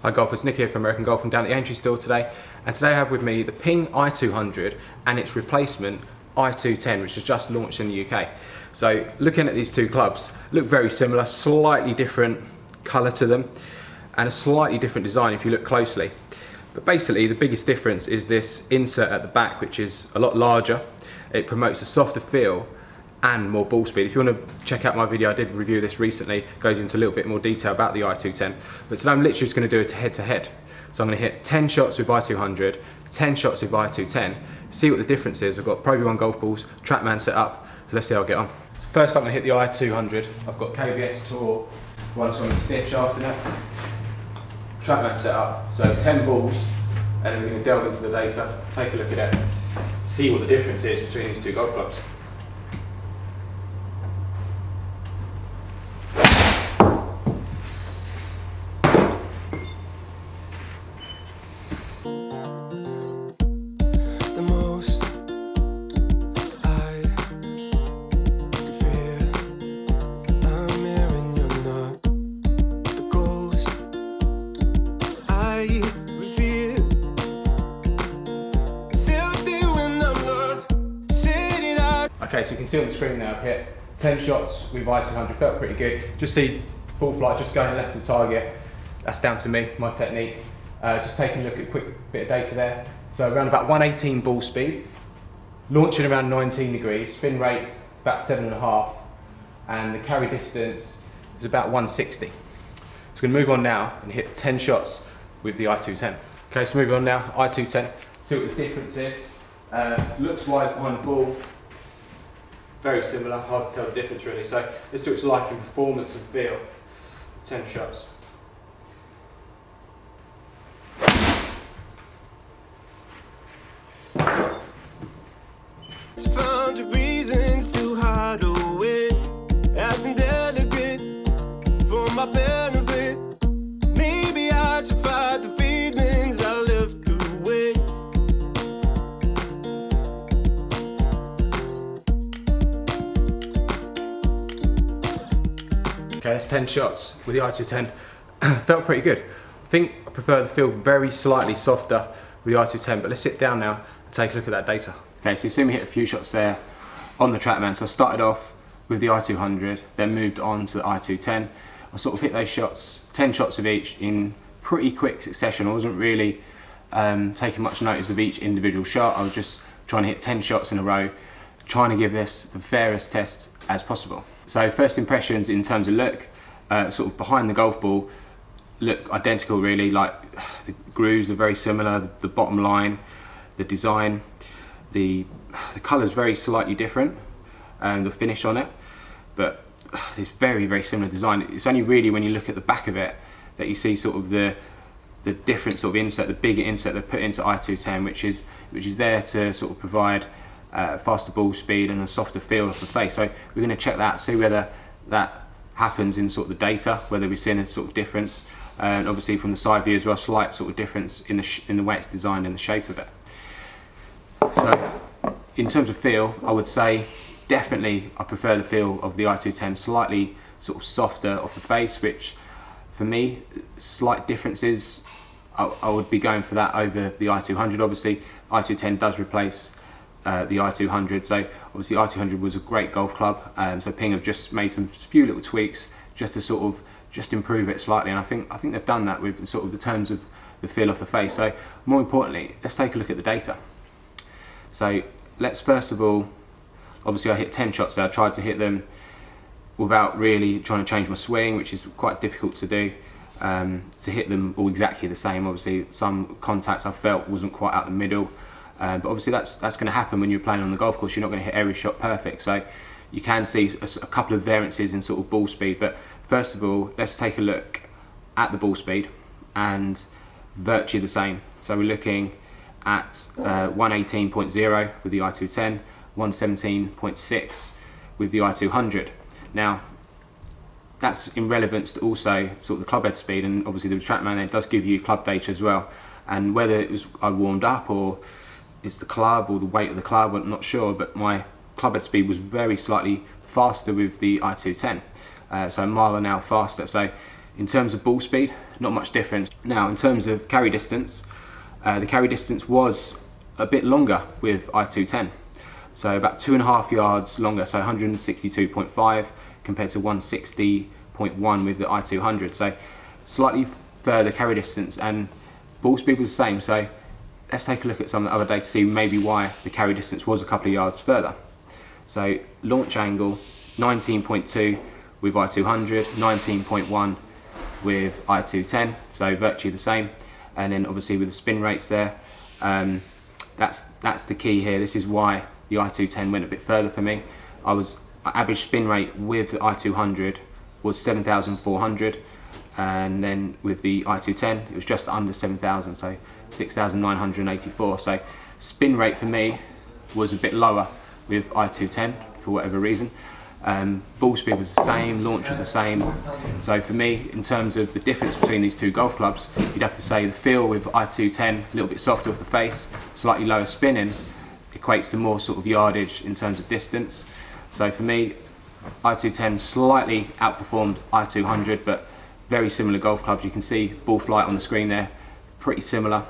Hi golfers, Nick here from American Golf. I'm down at the entry store today, and today I have with me the Ping i200 and its replacement i210, which has just launched in the UK. So looking at these two clubs, look very similar, slightly different colour to them and a slightly different design if you look closely. But basically the biggest difference is this insert at the back, which is a lot larger. It promotes a softer feel and more ball speed. If you want to check out my video, I did review this recently, it goes into a little bit more detail about the i210, but today I'm literally just going to do it head-to-head. So I'm going to hit 10 shots with i200, 10 shots with i210, see what the difference is. I've got Pro V1 golf balls, TrackMan set up, so let's see how I get on. So first I'm going to hit the i200, I've got KBS Tour, runs on the stiff shaft in it, TrackMan set up, so 10 balls, and then we're going to delve into the data, take a look at it, see what the difference is between these two golf clubs. Okay, so you can see on the screen now I've hit 10 shots with i200, felt pretty good. Just see ball flight just going left of target. That's down to me, my technique. Just taking a look at a quick bit of data there. So around about 118 ball speed, launching around 19 degrees, spin rate about 7.5, and the carry distance is about 160. So we're going to move on now and hit 10 shots with the i210. Okay, so moving on now, i210, see what the difference is. Looks wise behind the ball, very similar, hard to tell the difference really. So let's see what it's like in performance and feel. 10 shots. Found the reasons to hide away, acting delicate for my benefit. Maybe I should fight the feelings I left the waste. Okay, that's 10 shots with the i210. Felt pretty good. I think I prefer the feel very slightly softer with the i210, but let's sit down now and take a look at that data. Okay, so you see me hit a few shots there on the TrackMan. So I started off with the i200, then moved on to the i210. I sort of hit those shots, 10 shots of each in pretty quick succession. I wasn't really taking much notice of each individual shot. I was just trying to hit 10 shots in a row, trying to give this the fairest test as possible. So first impressions in terms of look, sort of behind the golf ball, look identical really, like the grooves are very similar, the bottom line, the design, the colour is very slightly different, the finish on it, but it's very, very similar design. It's only really when you look at the back of it that you see sort of the different sort of insert, the bigger insert they put into i210, which is there to sort of provide faster ball speed and a softer feel of the face. So we're going to check that, see whether that happens in sort of the data, whether we're seeing a sort of difference, and obviously from the side view as well, slight sort of difference in the way it's designed and the shape of it. So in terms of feel, I would say definitely I prefer the feel of the i210, slightly sort of softer off the face, which for me, slight differences, I would be going for that over the i200. Obviously i210 does replace the i200, so obviously i200 was a great golf club, so Ping have just made some few little tweaks just to sort of just improve it slightly, and I think they've done that with sort of the terms of the feel of the face. So more importantly, let's take a look at the data. So let's first of all, obviously I hit 10 shots there. I tried to hit them without really trying to change my swing, which is quite difficult to do, to hit them all exactly the same. Obviously some contacts I felt wasn't quite out the middle, but obviously that's going to happen when you're playing on the golf course. You're not going to hit every shot perfect, so you can see a couple of variances in sort of ball speed. But first of all, let's take a look at the ball speed, and virtually the same. So we're looking at 118.0 with the i210, 117.6 with the i200. Now that's in relevance to also sort of the club head speed, and obviously the TrackMan there does give you club data as well, and whether it was I warmed up or it's the club or the weight of the club, I'm not sure, but my club head speed was very slightly faster with the i210, so a mile an hour faster. So in terms of ball speed, not much difference. Now, in terms of carry distance, the carry distance was a bit longer with i210. So about 2.5 yards longer, so 162.5 compared to 160.1 with the i200. So slightly further carry distance, and ball speed was the same. So let's take a look at some of the other data to see maybe why the carry distance was a couple of yards further. So launch angle 19.2 with i200, 19.1 with i210, so virtually the same. And then obviously with the spin rates there, that's the key here. This is why the i210 went a bit further for me. My average spin rate with the i200 was 7,400, and then with the i210 it was just under 7,000, so 6,984. So spin rate for me was a bit lower with i210 for whatever reason. Ball speed was the same, launch was the same. So for me, in terms of the difference between these two golf clubs, you'd have to say the feel with i210, a little bit softer off the face, slightly lower spinning, equates to more sort of yardage in terms of distance. So for me, i210 slightly outperformed i200, but very similar golf clubs. You can see ball flight on the screen there, pretty similar.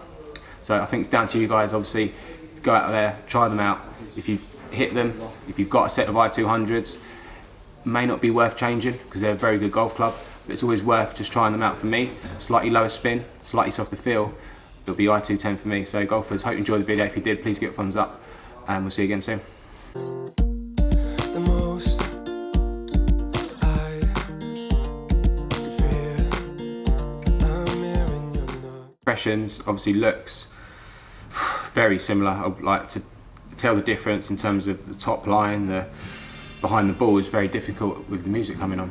So I think it's down to you guys, obviously, to go out there, try them out. If you've hit them, if you've got a set of i200s, may not be worth changing because they're a very good golf club, but it's always worth just trying them out. For me, slightly lower spin, slightly softer feel, it'll be i210 for me. So golfers, hope you enjoyed the video. If you did, please give it a thumbs up, and we'll see you again soon. The most I could fear, I'm hearing your love. Impressions, obviously looks very similar. I'd like to tell the difference in terms of the top line, the behind the ball is very difficult with the music coming on.